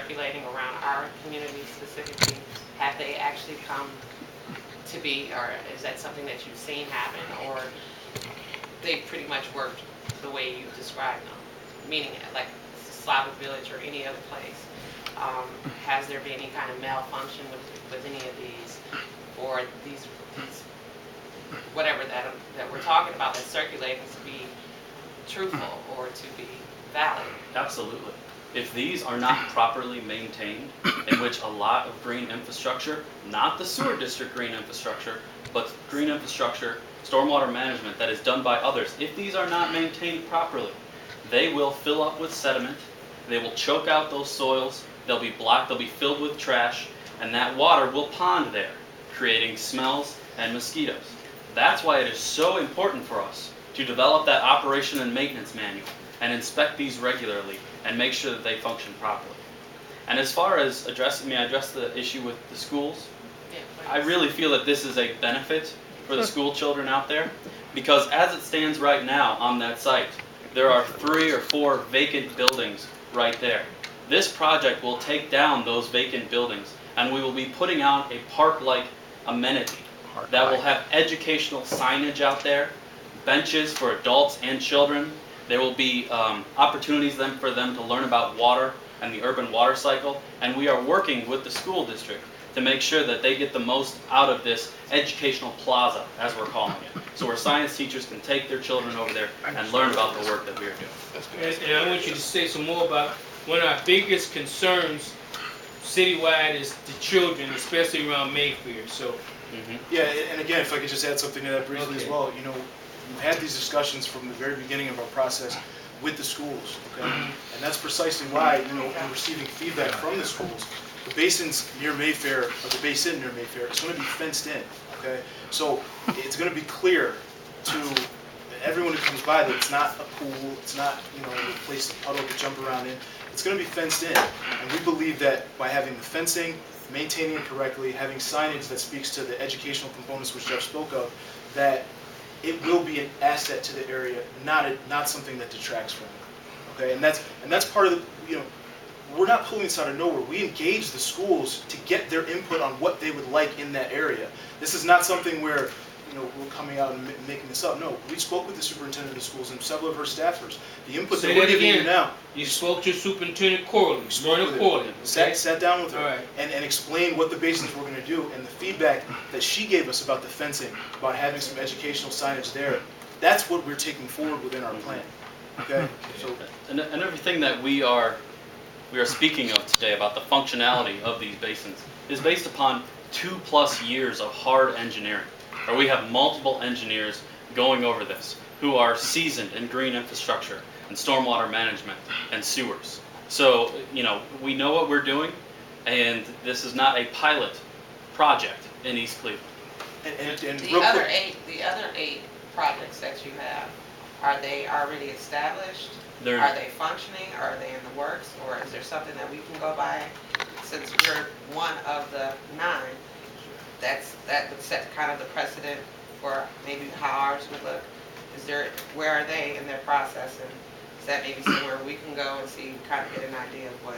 circulating around our community specifically, have they actually come to be, or is that something that you've seen happen, or they pretty much worked the way you described them? Meaning, like Slavic Village or any other place, has there been any kind of malfunction with any of these, or these whatever that we're talking about that's circulating to be truthful or to be valid? Absolutely. If these are not properly maintained, in which a lot of green infrastructure, not the sewer district green infrastructure, but green infrastructure, stormwater management that is done by others, if these are not maintained properly, they will fill up with sediment, they will choke out those soils, they'll be blocked, they'll be filled with trash, and that water will pond there, creating smells and mosquitoes. That's why it is so important for us to develop that operation and maintenance manual and inspect these regularly and make sure that they function properly. And as far as address the issue with the schools, Yeah, I really feel that this is a benefit for the school children out there, because as it stands right now on that site, there are 3 or 4 vacant buildings right there. This project will take down those vacant buildings, and we will be putting out a park-like amenity that will have educational signage out there, benches for adults and children. There will be opportunities for them to learn about water and the urban water cycle, and we are working with the school district to make sure that they get the most out of this educational plaza, as we're calling it. So where science teachers can take their children over there and learn about the work that we are doing. And I want you to say some more about one of our biggest concerns citywide is the children, especially around Mayfair. So, Yeah, and again, if I could just add something to that briefly as Okay. well, we've had these discussions from the very beginning of our process with the schools, okay? And that's precisely why, in receiving feedback from the schools, the basins near Mayfair, or the basin near Mayfair, is going to be fenced in, okay? So it's going to be clear to everyone who comes by that it's not a pool, it's not, a place to puddle to jump around in. It's going to be fenced in, and we believe that by having the fencing, maintaining it correctly, having signage that speaks to the educational components which Jeff spoke of, that it will be an asset to the area, not something that detracts from it. Okay, and that's part of the, we're not pulling this out of nowhere. We engage the schools to get their input on what they would like in that area. This is not something where we're coming out and making this up. No, we spoke with the superintendent of schools and several of her staffers. The input Say that we're that giving you again. now. you spoke to Superintendent Corley, Myrna Corley. Sat down with her All right. and explained what the basins were going to do, and the feedback that she gave us about the fencing, about having some educational signage there. That's what we're taking forward within our plan. Okay, so And everything that we are speaking of today about the functionality of these basins is based upon 2+ years of hard engineering, where we have multiple engineers going over this who are seasoned in green infrastructure and stormwater management and sewers. So, we know what we're doing, and this is not a pilot project in East Cleveland. and The real other quick, 8 projects that you have, are they already established? They're- Are they functioning? Are they in the works? Or is there something that we can go by? Since we're one of the 9, that would set kind of the precedent for maybe how ours would look. Where are they in their process? And is that maybe somewhere we can go and see, kind of get an idea of what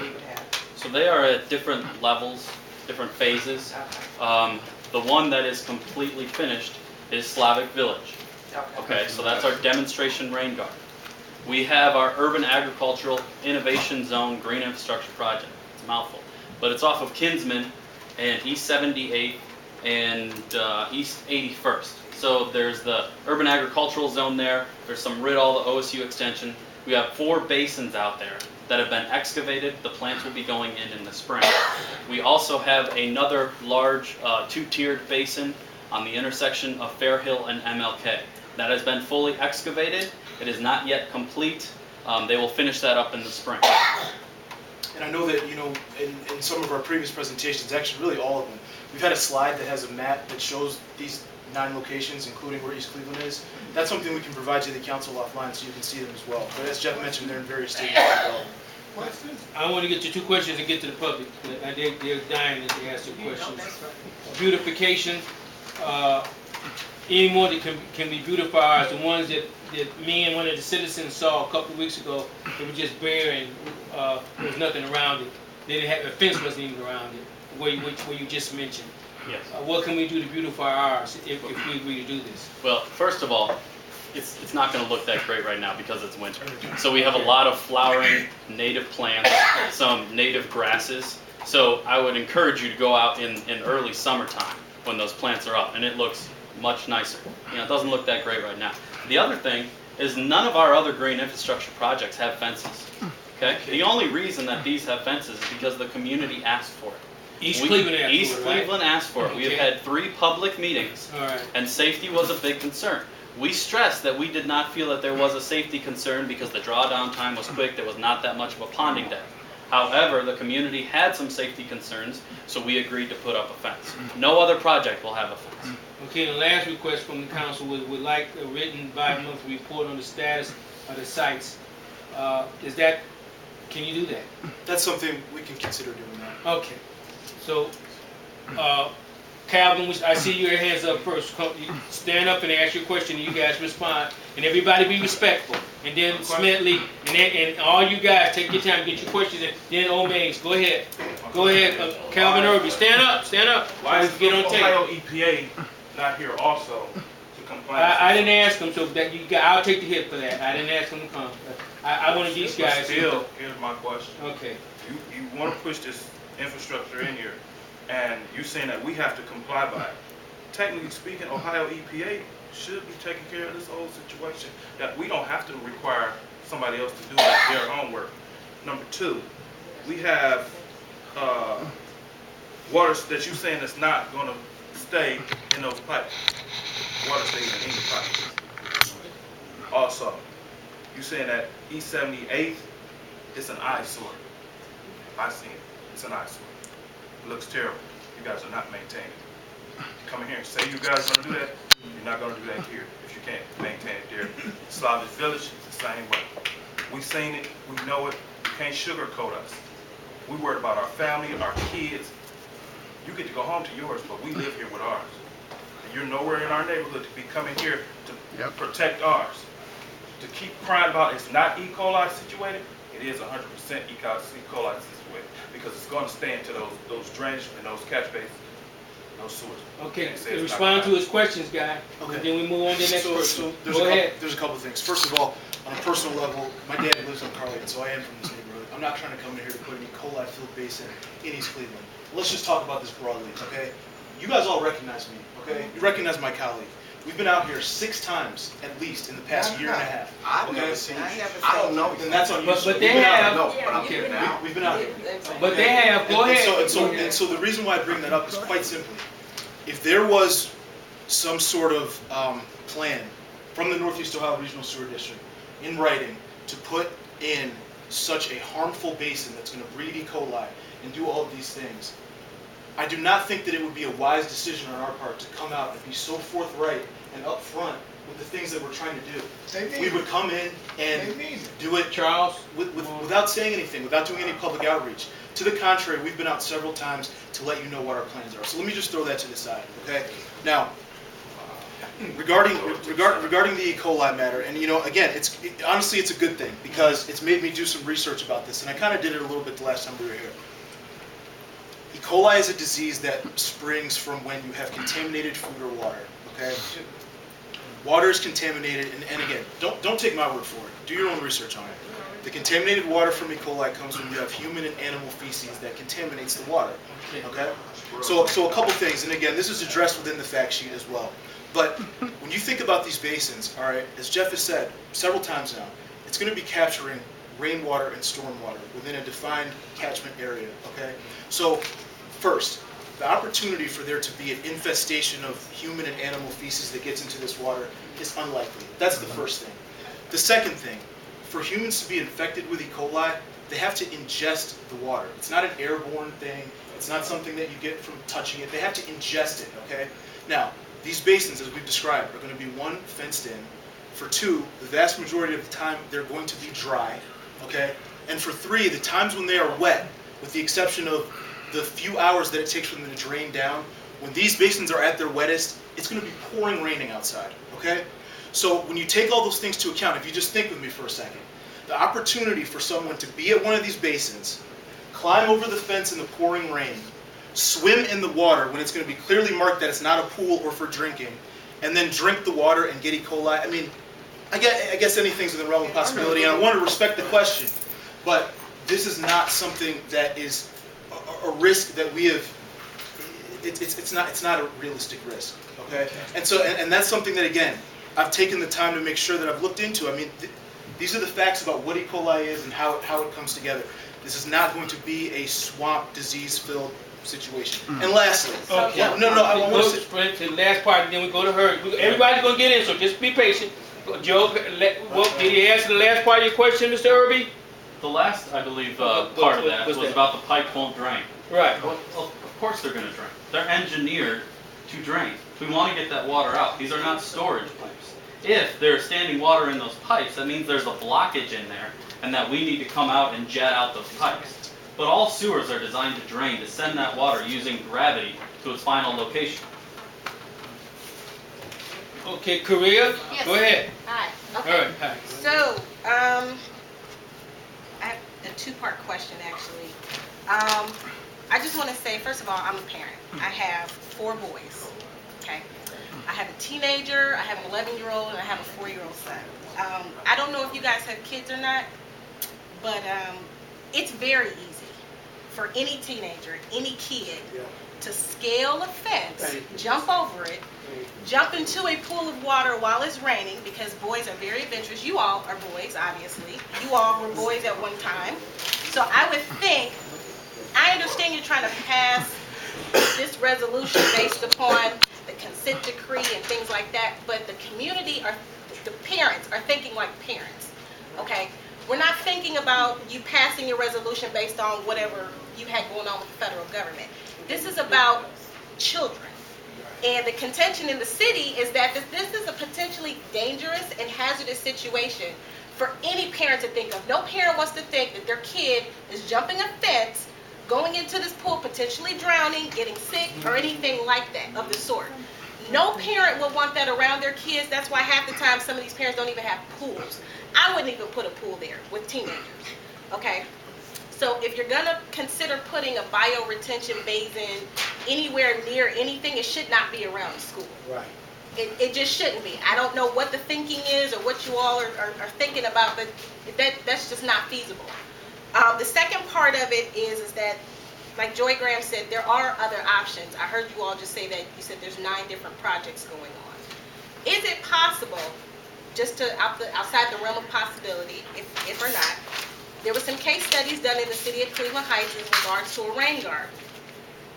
we would have? So they are at different levels, different phases. Okay. The one that is completely finished is Slavic Village. Okay, so that's our demonstration rain garden. We have our urban agricultural innovation zone green infrastructure project. It's a mouthful, but it's off of Kinsman and East 78th and East 81st. So there's the urban agricultural zone there. There's some Riddall, the OSU extension. We have 4 basins out there that have been excavated. The plants will be going in the spring. We also have another large 2-tiered basin on the intersection of Fairhill and MLK. That has been fully excavated. It is not yet complete. They will finish that up in the spring. and I know that in some of our previous presentations, actually really all of them, we've had a slide that has a map that shows these 9 locations, including where East Cleveland is. That's something we can provide to the council offline so you can see them as well. But as Jeff mentioned, they're in various stages of development. I want to get to 2 questions and get to the public. They're dying to ask their questions. Beautification, any more that can be beautified, the ones that me and one of the citizens saw a couple of weeks ago, it was just bare and there was nothing around it. a fence wasn't even around it, where you just mentioned. Yes. What can we do to beautify ours if we agree to do this? Well, first of all, it's not going to look that great right now because it's winter. So we have a lot of flowering native plants, some native grasses. So I would encourage you to go out in early summertime when those plants are up, and it looks much nicer. You know, it doesn't look that great right now. The other thing is none of our other green infrastructure projects have fences. Okay? The only reason that these have fences is because the community asked for it. East Cleveland asked for it, right? East Cleveland asked for it. We have had 3 public meetings, and safety was a big concern. We stressed that we did not feel that there was a safety concern because the drawdown time was quick. There was not that much of a ponding depth. However, the community had some safety concerns, so we agreed to put up a fence. No other project will have a fence. Okay, the last request from the council would like a written bi-monthly report on the status of the sites. Can you do that? That's something we can consider doing that. Okay. So, Calvin, I see your hands up first. Stand up and ask your question, and you guys respond. And everybody be respectful. And then Smedley, and all you guys, take your time, get your questions in. Then Omaze, go ahead. Go ahead, Calvin Irby. Stand up, stand up. Why is Get on tape. Ohio EPA not here also to complain? I didn't ask them, so that I'll take the hit for that. I didn't ask them to come. I wanted these But guys. still, here's my question. Okay. You want to push this infrastructure in here, and you're saying that we have to comply by it. Technically speaking, Ohio EPA should be taking care of this whole situation, that we don't have to require somebody else to do their homework. Number 2, we have water that you're saying is not going to stay in those pipes. Water stays in the pipes. Also, you're saying that East 78th is an eyesore. I've seen it. It's an eyesore. It looks terrible. You guys are not maintaining it. Come in here and say you guys are going to do that. You're not going to do that here if you can't maintain it there. Slavic Village, the same way. We've seen it. We know it. You can't sugarcoat us. We worried about our family, our kids. You get to go home to yours, but we live here with ours. And you're nowhere in our neighborhood to be coming here to protect ours. To keep crying about it's not E. coli situated, it is 100% E. coli situated because it's going to stay into those drainage and those catch basins, those sewers. Okay, respond to his questions, guy. Okay. And then we move on to the next person. So Go ahead. there's a couple of things. First of all, on a personal level, my dad lives on Carleton, so I am from this neighborhood. I'm not trying to come in here to put an E. coli-filled basin in East Cleveland. Let's just talk about this broadly, okay? You guys all recognize me, okay? You recognize my colleague. We've been out here 6 times, at least, in the past year and a half. I've never seen you. I don't know. Then that's on you. But they have. No, but I'm here now. We've been out here. But they have. Go ahead. And so the reason why I bring that up is quite simply, if there was some sort of plan from the Northeast Ohio Regional Sewer District in writing to put in such a harmful basin that's going to breed E. coli and do all of these things, I do not think that it would be a wise decision on our part to come out and be so forthright and upfront with the things that we're trying to do. We would come in and do it, Charles, without saying anything, without doing any public outreach. To the contrary, we've been out several times to let you know what our plans are. So let me just throw that to the side, okay? Now, regarding the E. coli matter, and again, honestly, it's a good thing because it's made me do some research about this, and I kind of did it a little bit the last time we were here. E. coli is a disease that springs from when you have contaminated food or water, okay? Water is contaminated, and again, don't take my word for it. Do your own research on it. The contaminated water from E. coli comes when you have human and animal feces that contaminates the water, okay? So a couple things, and again, this is addressed within the fact sheet as well. But when you think about these basins, all right, as Jeff has said several times now, it's going to be capturing rainwater and stormwater within a defined catchment area, okay? So first, the opportunity for there to be an infestation of human and animal feces that gets into this water is unlikely. That's the first thing. The second thing, for humans to be infected with E. coli, they have to ingest the water. It's not an airborne thing. It's not something that you get from touching it. They have to ingest it, okay? Now, these basins, as we've described, are going to be 1, fenced in. For 2, the vast majority of the time, they're going to be dry, okay? And for 3, the times when they are wet, with the exception of the few hours that it takes for them to drain down, when these basins are at their wettest, it's going to be pouring raining outside, okay? So when you take all those things to account, if you just think with me for a second, the opportunity for someone to be at one of these basins, climb over the fence in the pouring rain, swim in the water when it's going to be clearly marked that it's not a pool or for drinking, and then drink the water and get E. coli. I mean, I guess anything's within the realm of possibility, and I want to respect the question, but this is not something that is a risk that we have. It's not a realistic risk, okay? And so and that's something that, again, I've taken the time to make sure that I've looked into. I mean, these are the facts about what E. coli is and how it comes together. This is not going to be a swamp disease-filled situation. And lastly, Okay. I want Go to say, straight to the last part, and then we go to her. Everybody's gonna get in, so just be patient. Joe, did he answer the last part of your question, Mr. Irby? The last, I believe, part of that was about the pipe won't drain. Right. Well, of course they're going to drain. They're engineered to drain. We want to get that water out. These are not storage pipes. If there's standing water in those pipes, that means there's a blockage in there and that we need to come out and jet out those pipes. But all sewers are designed to drain, to send that water using gravity to its final location. Okay, Korea, Yes. go ahead. Hi. All Okay. right, hi. So, I have a two-part question, actually. I just want to say, first of all, I'm a parent. I have 4 boys, okay? I have a teenager, I have an 11-year-old, and I have a 4-year-old son. I don't know if you guys have kids or not, but it's very easy for any teenager, any kid, to scale a fence, jump over it, jump into a pool of water while it's raining, because boys are very adventurous. You all are boys, obviously. You all were boys at one time. So I would think, I understand you're trying to pass this resolution based upon the consent decree and things like that, but the community, the parents are thinking like parents, okay? We're not thinking about you passing your resolution based on whatever you had going on with the federal government. This is about children. And the contention in the city is that this is a potentially dangerous and hazardous situation for any parent to think of. No parent wants to think that their kid is jumping a fence, going into this pool, potentially drowning, getting sick, or anything like that of the sort. No parent would want that around their kids. That's why half the time some of these parents don't even have pools. I wouldn't even put a pool there with teenagers, okay? So if you're gonna consider putting a bioretention basin anywhere near anything, it should not be around the school. right. It just shouldn't be. I don't know what the thinking is or what you all are thinking about, but that's just not feasible. The second part of it is that, like Joy Graham said, there are other options. I heard you all just say that you said there's 9 different projects going on. Is it possible, just to outside the realm of possibility, if or not, there were some case studies done in the city of Cleveland Heights in regards to a rain garden.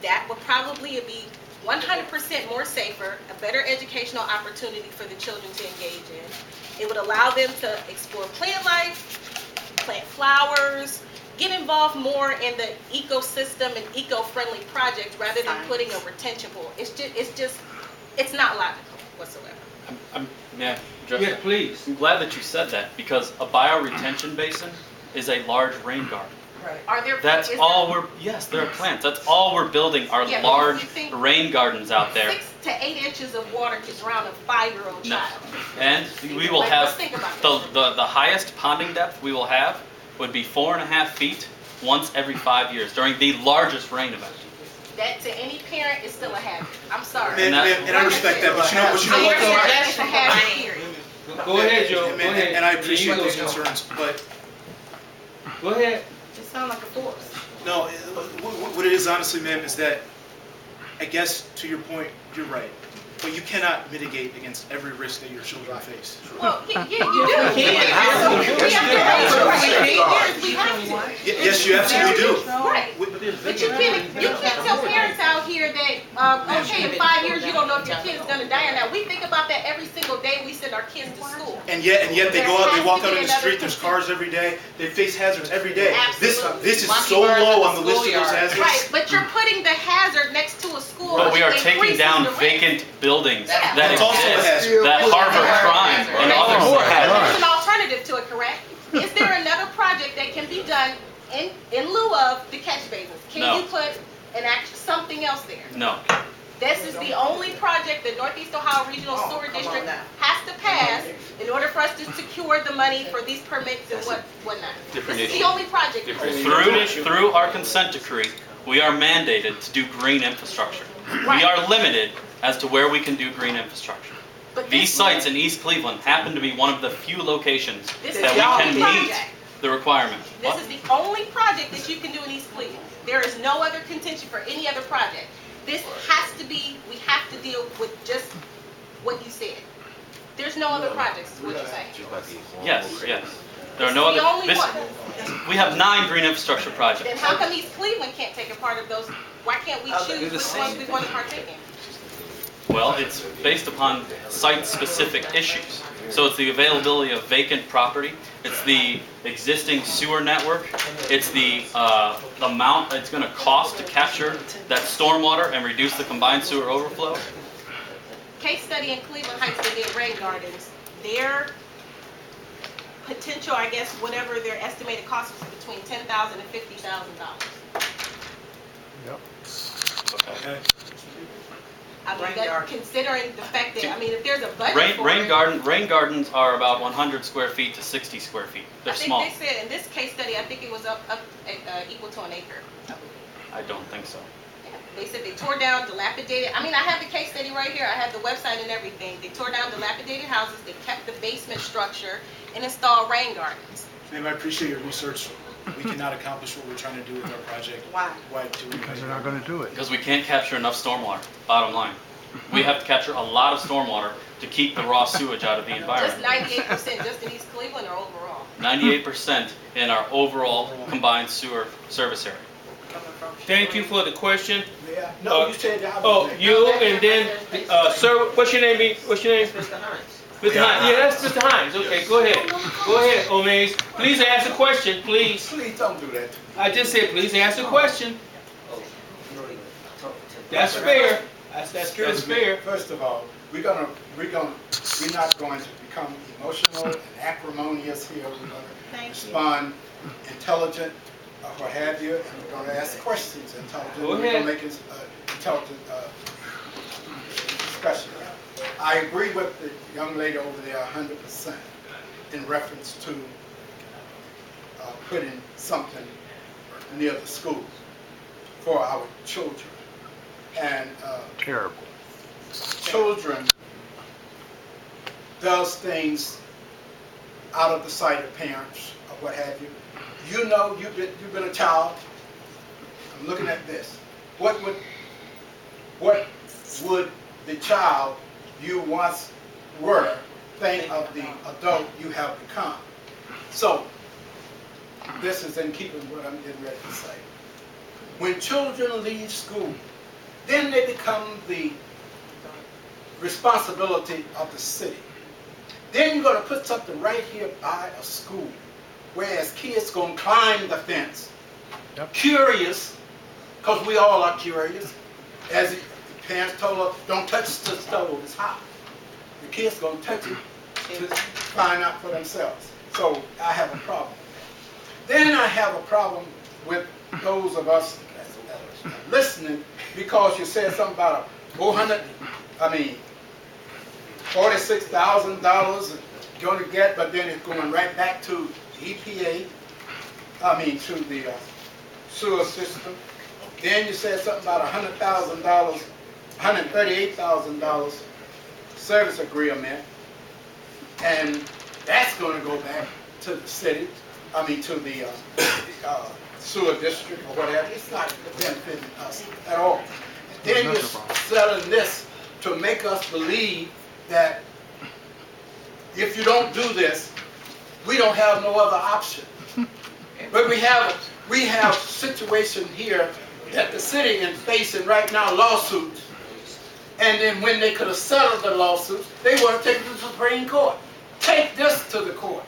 That would probably be 100% more safer, a better educational opportunity for the children to engage in. It would allow them to explore plant life, plant flowers, get involved more in the ecosystem and eco-friendly projects rather than putting a retention pool. It's not logical whatsoever. May I address Yeah, that? please. I'm glad that you said that, because a bioretention basin is a large rain garden. Are there? That's all yes, there are plants. That's all we're building are Yeah, but large you think rain gardens out there. 6 to 8 inches of water could drown a 5-year-old No. child. And we will Like, have, let's think about the highest ponding depth we will have would be 4.5 feet once every 5 years during the largest rain event. That to any parent is still a hazard. I'm sorry. And I respect that, but you know what though? It's a hazard, period. Go ahead, Joe. Go And ahead. I appreciate those Joe. concerns, but Go ahead. It sounds like a force. no, what it is honestly, ma'am, is that, I guess, to your point, you're right. But you cannot mitigate against every risk that your children face. Well, yeah, you do. We have to. Yes, you absolutely do. Right. But you can't tell parents out here that, okay, in 5 years, you don't know if your kid's gonna die or not. We think about that every single day we send our kids to school. And yet they go out, they walk out in the street, there's cars every day, they face hazards every day. This is so low on the list of those hazards. Right, but you're putting the hazard next to a school. But we are which taking increases down the risk. vacant buildings Yeah. that That's also a exist, hazard. that harbor crime and other There's things. an alternative to it, correct? Is there another project that can be done in lieu of the catch basins? No. Can you put something else there? No. This is the only project the Northeast Ohio Regional Sewer District has to pass in order for us to secure the money for these permits and whatnot. Different This is issue. the only project. Through our consent decree, we are mandated to do green infrastructure. We Right. are limited as to where we can do green infrastructure. But These this- sites in East Cleveland happen to be one of the few locations This is that the we only can meet project. the requirement. This is the only project that you can do in East Cleveland. There is no other contention for any other project. This has to be, we have to deal with just what you said. There's no other projects, is what you're saying. Yes, yes. There are no This is other, the only one. we have 9 green infrastructure Then projects. how come East Cleveland can't take a part of those? Why can't we choose which ones we want to partake in? Well, it's based upon site-specific issues. So it's the availability of vacant property, it's the existing sewer network, it's the amount it's going to cost to capture that stormwater and reduce the combined sewer overflow. Case study in Cleveland Heights, they did rain gardens. Their potential, I guess, whatever their estimated cost was between $10,000 and $50,000. Okay. I mean, that, considering the fact that, I mean, if there's a budget for Rain it. gardens are about 100 square feet to 60 square feet. They're small. I think they said in this case study, I think it was equal to an acre. I don't think so. Yeah. They said they tore down dilapidated, I mean, I have the case study right here, I have the website and everything. They tore down dilapidated houses, they kept the basement structure, and installed rain gardens. Ma'am, I appreciate your research. We cannot accomplish what we're trying to do with our project. Why? Why do we? Because they're not gonna do it. Because we can't capture enough stormwater, bottom line. We have to capture a lot of stormwater to keep the raw sewage out of the Just environment. 98% just in East Cleveland or overall? 98% in our overall combined sewer service area. Thank you for the question. Yeah, no, you said that. Oh, you and then, sir, what's your name? What's your name? Mr. Hines. Mr. Hines. Yeah, that's Mr. Hines. Okay, go ahead. Go ahead, Omaze. Please ask a question, please. Please don't do that. I just said, please ask a question. That's fair. That's fair. First of all, we're not going to become emotional and acrimonious here. We're going to Thank you. respond intelligent, what have you, and we're going to ask questions intelligent. Go We're going ahead. to make it intelligent discussion. I agree with the young lady over there 100% in reference to putting something near the school for our children. And Terrible. children does things out of the sight of parents or what have you. You know, you've been a child. I'm looking at this. What would the child you once were think of the adult you have become? So this is in keeping with what I'm getting ready to say. When children leave school, then they become the responsibility of the city. Then you're going to put something right here by a school, whereas kids going to climb the fence. Yep. Curious, because we all are curious. As the parents told us, don't touch the stove, it's hot. The kids going to touch it to find out for themselves. So I have a problem with that. Then I have a problem with those of us listening, because you said something about $46,000 going to get, but then it's going right back to EPA, to the sewer system. Then you said something about $100,000, $138,000 service agreement, and that's going to go back to the city, to the sewer district or whatever. It's not benefiting us at all. Then you're selling this to make us believe that if you don't do this, we don't have no other option. But we have situation here that the city is facing right now, lawsuits. And then when they could have settled the lawsuits, they want to take it to the Supreme Court. Take this to the court.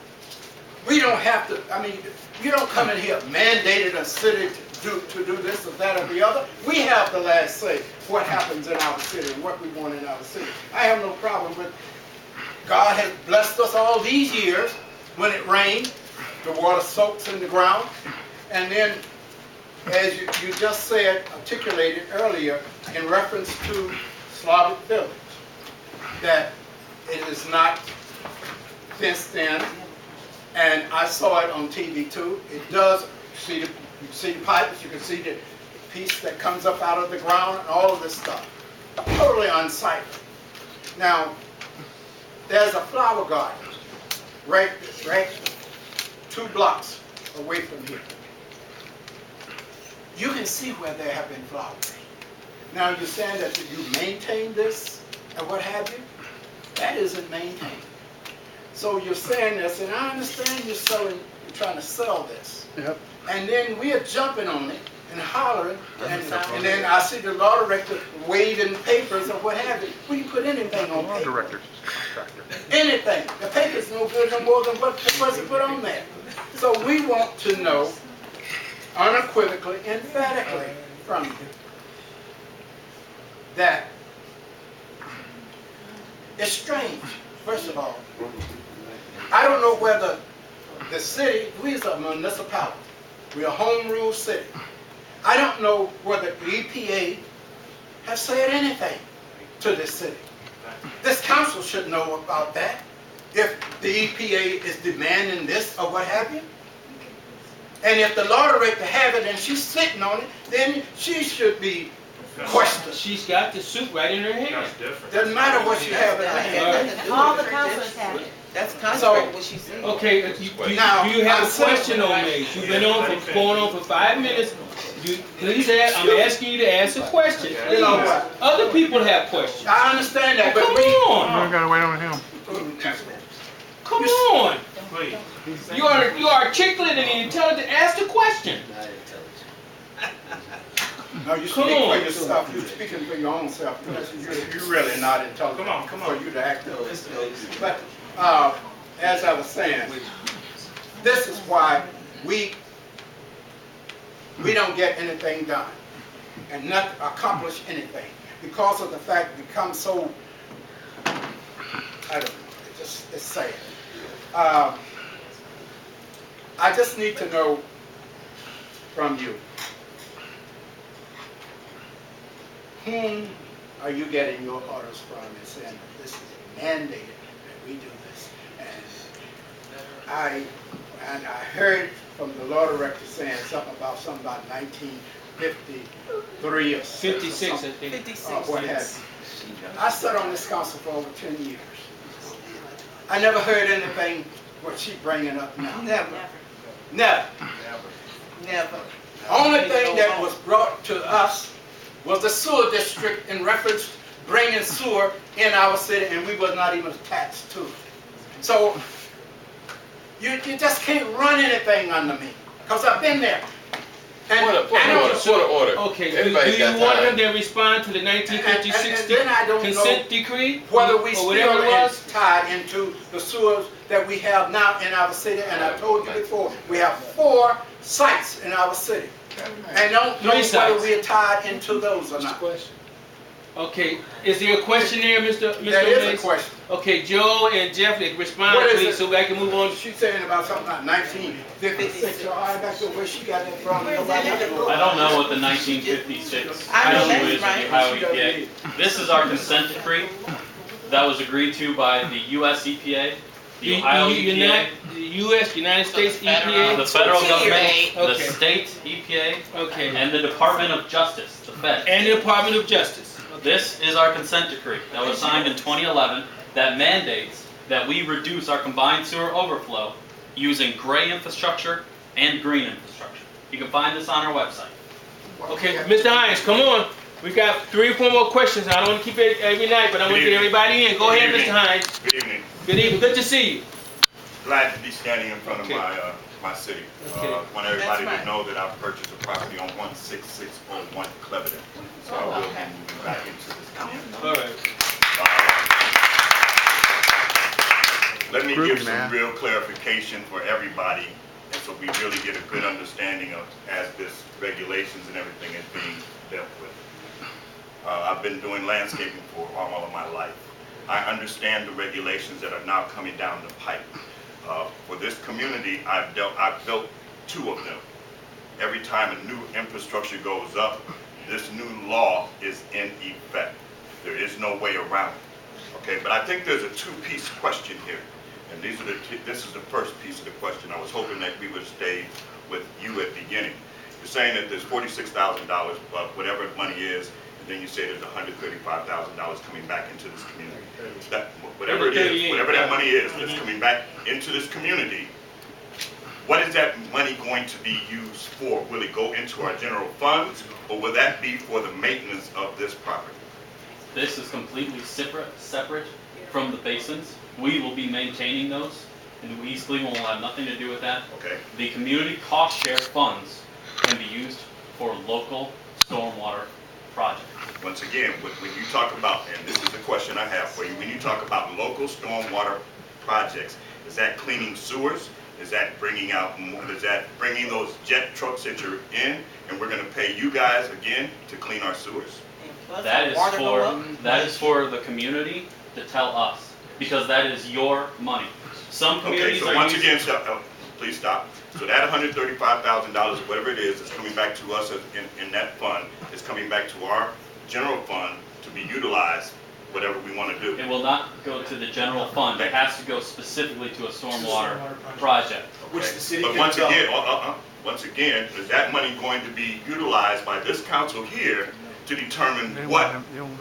We don't have to, you don't come in here mandated a city to do this or that or the other. We have the last say what happens in our city and what we want in our city. I have no problem with, God has blessed us all these years. When it rained, the water soaks in the ground, and then as you just said, articulated earlier in reference to Slavic Village, that it is not fenced in, and I saw it on TV too. It does, you see the pipes, you can see the piece that comes up out of the ground and all of this stuff. Totally unsightly. Now, there's a flower garden right 2 blocks away from here. You can see where there have been flowers. Now, you're saying that you maintain this and what have you? That isn't maintained. So you're saying this, and I understand you're trying to sell this. Yep. And then we are jumping on it and hollering, and then I see the law director waving papers or what have you. Will you put anything on paper? Director's contractor. Anything. The paper's no good no more than what the person put on there. So we want to know unequivocally, emphatically from you that it's strange, first of all. I don't know whether the city, we are a municipality, we're a home rule city. I don't know whether the EPA has said anything to this city. This council should know about that. If the EPA is demanding this or what have you. And if the law director have it and she's sitting on it, then she should be questioned. She's got the suit right in her hand. That's different. Doesn't matter what she have in her hand. All the councilors have it. That's contrary to what she said. Okay, do you Now, have I'm a question on Mays? You've been going on for 5 minutes. Please ask, I'm asking you to ask a question. You know what? Other people have questions. I understand that, but Come we... on, We gotta wait on him. come on. Please. You are articulate and intelligent. Ask the question. No, you speak for yourself. You're speaking for your own self. You're really not intelligent. Come on. For you to act those. But as I was saying, this is why we don't get anything done and not accomplish anything because of the fact we become so, I don't know, it's sad. I just need to know from you, whom are you getting your orders from and saying that this is mandated that we do this? And I heard from the law director saying something about 1953 or 56, I think. 56. what have you. I sat on this council for over 10 years. I never heard anything what she bringing up now. Never. Never. Never. The only thing that was brought to us was the sewer district in reference to bringing sewer in our city, and we was not even attached to it. So you just can't run anything under me, because I've been there. And Okay, do you want him to respond to the 1956 and then I don't consent know decree? whether we or still whatever it was? tied into the sewers that we have now in our city, and I told you before, we have 4 sites in our city. And don't know whether we are tied into those or not. Okay, is there a question there, Mr. There is a Mays? question. Okay, Joe and Jeff, respond What is please it? so I can move on. She's saying about something like 1956, so I got to where she got that from. Where's that at? I don't know what the 1956 I know issue that's is right. with the Ohio EPA. This is our consent decree that was agreed to by the U.S. EPA, the Ohio EPA, The United States EPA? the federal government, the Okay. state EPA, Okay, and the Department of Justice, the Fed. and the Department of Justice. This is our consent decree that was signed in 2011 that mandates that we reduce our combined sewer overflow using gray infrastructure and green infrastructure. You can find this on our website. Okay, Mr. Hines, come on. We got 3 or 4 more questions. I don't want to keep it every night, but I want to get everybody in. Go ahead, Mr. Hines. Good evening. Good evening. Good to see you. Glad to be standing in front Okay. of my city. Okay. Want everybody That's to know that I've purchased a property on 16601 Cleveland. So I will be moving back into this community. All right. Let me Groovy, give some man. real clarification for everybody, and so we really get a good understanding of as this regulations and everything is being dealt with. I've been doing landscaping for all of my life. I understand the regulations that are now coming down the pipe. For this community, I've built 2 of them. every time a new infrastructure goes up, this new law is in effect. There is no way around it. Okay, but I think there's a two-piece question here. And this is the first piece of the question. I was hoping that we would stay with you at the beginning. You're saying that there's $46,000, but whatever money is, and then you say there's $135,000 coming back into this community. That, whatever it is, whatever that money is that's coming back into this community, what is that money going to be used for? Will it go into our general funds, or will that be for the maintenance of this property? This is completely separate from the basins. We will be maintaining those, and East Cleveland will have nothing to do with that. Okay. The community cost share funds can be used for local stormwater projects. Once again, when you talk about, and this is the question I have for you, when you talk about local stormwater projects, is that cleaning sewers? Is that bringing out more, is that bringing those jet trucks that you're in, and we're gonna pay you guys again to clean our sewers? That is for the community to tell us, because that is your money. Some Okay, communities so are once using. again, please stop. So that $135,000, whatever it is coming back to us in that fund, is coming back to our general fund to be utilized, whatever we want to do. It will not go to the general fund. It has to go specifically to a stormwater project. Which the city But can once develop. again, is that money going to be utilized by this council here to determine what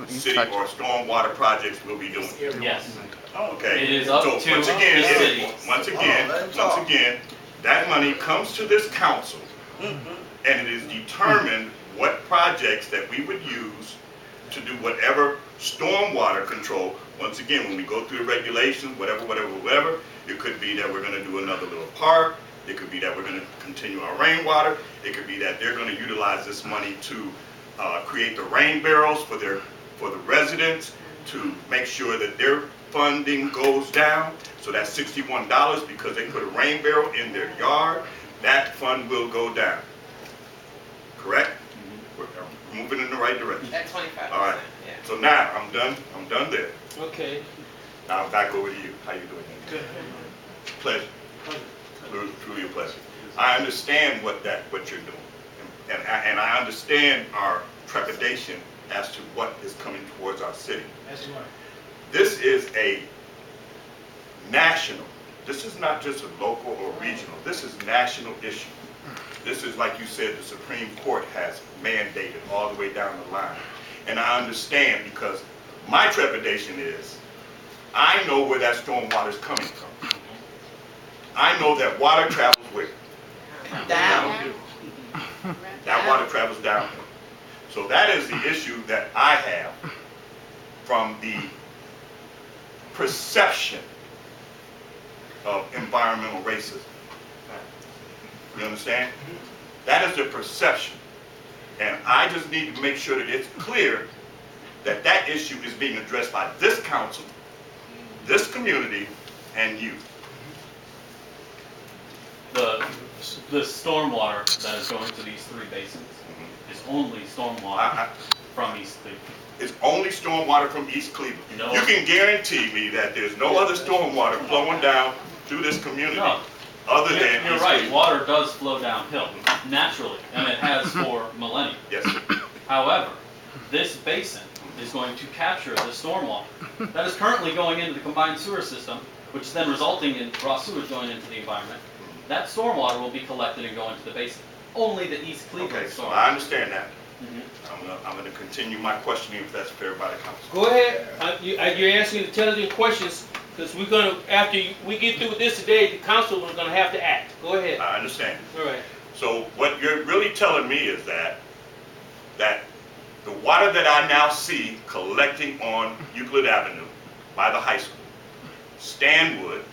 city or stormwater projects we'll be doing? Yes. Okay. It is up So to once again, the city. Once again, that money comes to this council, and it is determined what projects that we would use to do whatever stormwater control. Once again, when we go through the regulations, whatever, it could be that we're gonna do another little park, it could be that we're gonna continue our rainwater, it could be that they're gonna utilize this money to create the rain barrels for the residents, to make sure that their funding goes down. So that's $61 because they put a rain barrel in their yard, that fund will go down. Correct? We're moving in the right direction. At 25%. All right. Yeah. So now, I'm done there. Okay. Now back over to you. How you doing? Good. Pleasure. Truly a pleasure. I understand what you're doing. And I understand our trepidation as to what is coming towards our city. As you are. This is a national, this is not just a local or regional, this is national issue. This is, like you said, the Supreme Court has mandated all the way down the line. And I understand, because my trepidation is, I know where that storm water is coming from. I know that water travels where? Down. That water travels downhill. So that is the issue that I have from the perception of environmental racism. You understand? That is the perception. And I just need to make sure that it's clear that that issue is being addressed by this council, this community, and you. The stormwater that is going to these three basins is only stormwater from East Cleveland. It's only stormwater from East Cleveland. No. You can guarantee me that there's no other stormwater flowing down through this community No. other than You're East right, Cleveland. water does flow downhill, naturally, and it has for millennia. Yes, sir. However, this basin is going to capture the stormwater that is currently going into the combined sewer system, which is then resulting in raw sewage going into the environment. That stormwater will be collected and go into the basin. Only the East Cleveland Okay, so storm. I understand that. Mhm. I'm gonna continue my questioning if that's fair by the council. Go ahead. You're asking intelligent questions, because we're gonna, after we get through with this today, the council is gonna have to act. Go ahead. I understand. All right. So what you're really telling me is that the water that I now see collecting on Euclid Avenue by the high school, Stanwood,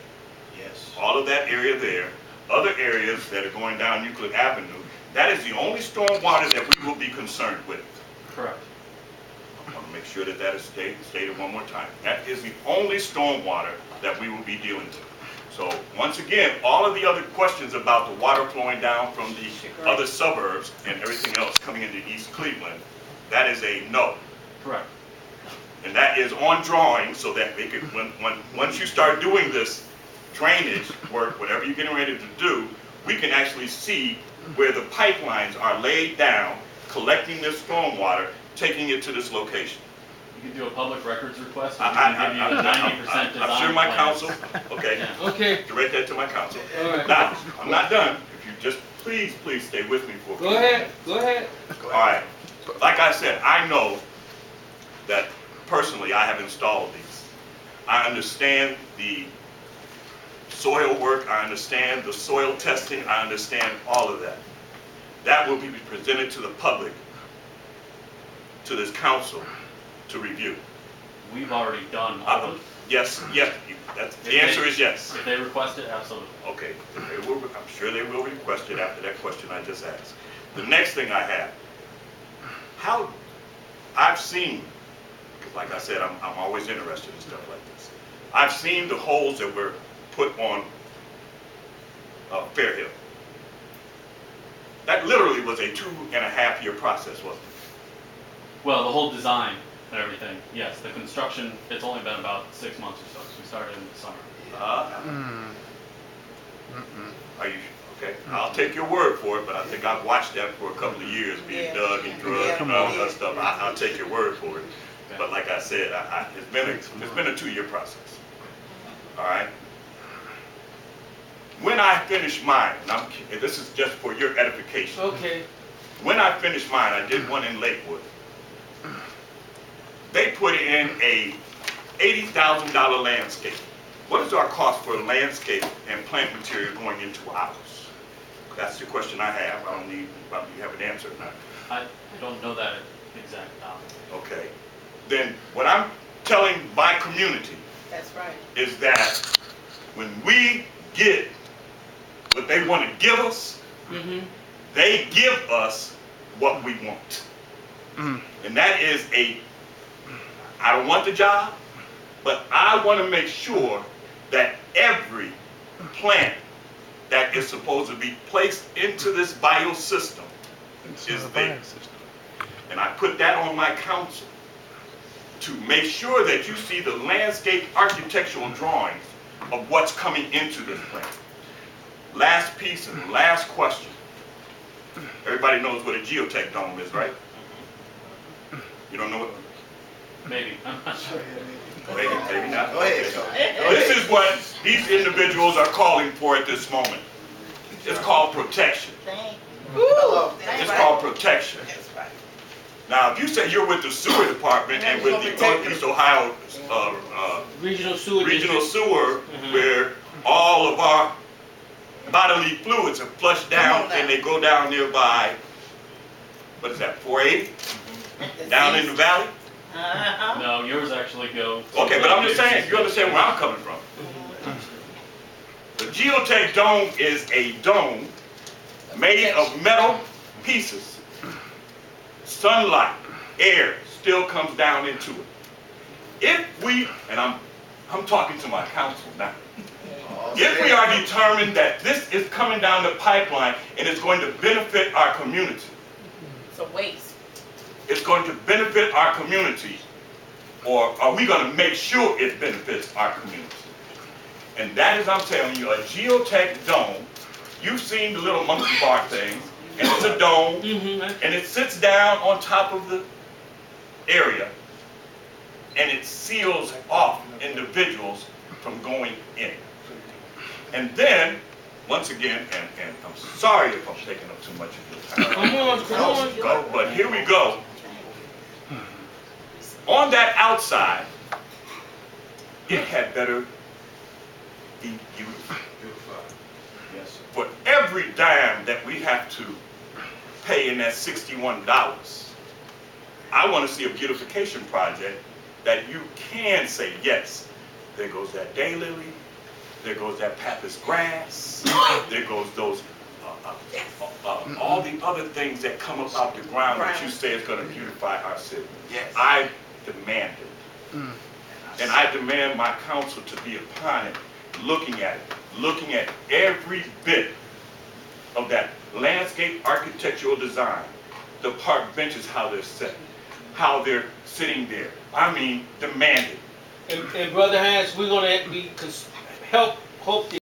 Yes. all of that area there, other areas that are going down Euclid Avenue, that is the only storm water that we will be concerned with. Correct. I want to make sure that that is stated one more time. That is the only storm water that we will be dealing with. So once again, all of the other questions about the water flowing down from the other suburbs and everything else coming into East Cleveland, that is a no. Correct. And that is on drawing so that they could, once you start doing this drainage work, whatever you're getting ready to do, we can actually see where the pipelines are laid down, collecting this stormwater, taking it to this location. You can do a public records request, and we can give you a 90% design I'm sure my plan. council, okay, Yeah. Okay, direct that to my council. all right. Now, I'm not done. If you just please stay with me for a few Go ahead, minutes. go ahead. All right. Like I said, I know that personally I have installed these. I understand the soil work, I understand the soil testing, I understand all of that. That will be presented to the public, to this council, to review. We've already done all of it. Yes, the answer is yes. If they request it, absolutely. Okay, I'm sure they will request it after that question I just asked. The next thing I have, how I've seen, because like I said, I'm always interested in stuff like this. I've seen the holes that were put on Fairhill. That literally was a 2.5-year process, wasn't it? Well, the whole design and everything, yes. The construction, it's only been about 6 months or so, because we started in the summer. Are you, okay, I'll take your word for it, but I think I've watched that for a couple of years, being dug and drugged and all that stuff. I'll take your word for it. Okay. But like I said, it's been a 2-year process. All right? When I finish mine, and this is just for your edification. Okay. When I finished mine, I did one in Lakewood. They put in a $80,000 landscape. What is our cost for landscape and plant material going into ours? That's the question I have. I don't need, whether you have an answer or not. I don't know that exact amount. Okay. Then what I'm telling my community That's right. is that when we get what they want to give us, they give us what we want. And that is I don't want the job, but I want to make sure that every plant that is supposed to be placed into this biosystem is there. And I put that on my council to make sure that you see the landscape architectural drawings of what's coming into this plant. Last piece and last question. Everybody knows what a geotech dome is, right? You don't know what? Maybe. I'm not sure. Maybe not. Go ahead. Okay. This is what these individuals are calling for at this moment. It's called protection. Hello. It's called protection. That's right. Now, if you say you're with the sewer department and with the Northeast Ohio Regional sewer. regional district. sewer, where all of our bodily fluids are flushed down and they go down there by, what is that, 480? Down in the valley? No, yours actually go. Okay, but I'm just saying, you understand where I'm coming from. The geotech dome is a dome made of metal pieces. Sunlight, air still comes down into it. If we, and I'm talking to my council now, if we are determined that this is coming down the pipeline and it's going to benefit our community, It's a waste. it's going to benefit our community, or are we going to make sure it benefits our community? And that is, I'm telling you, a geotech dome. You've seen the little monkey bar things, and it's a dome, and it sits down on top of the area, and it seals off individuals from going in. And then, once again, and I'm sorry if I'm taking up too much of your time. Come on. But here we go. On that outside, it had better be beautiful. Yes. For every dime that we have to pay in that $61, I want to see a beautification project that you can say, yes, there goes that daylily, there goes that Pappas grass, there goes those, all the other things that come up out the ground that you say is going to beautify our city. Yes. I demand it. And I demand my council to be upon it, looking at every bit of that landscape architectural design, the park benches, how they're set, how they're sitting there. I mean, demand it. And Brother Hans, we're gonna hope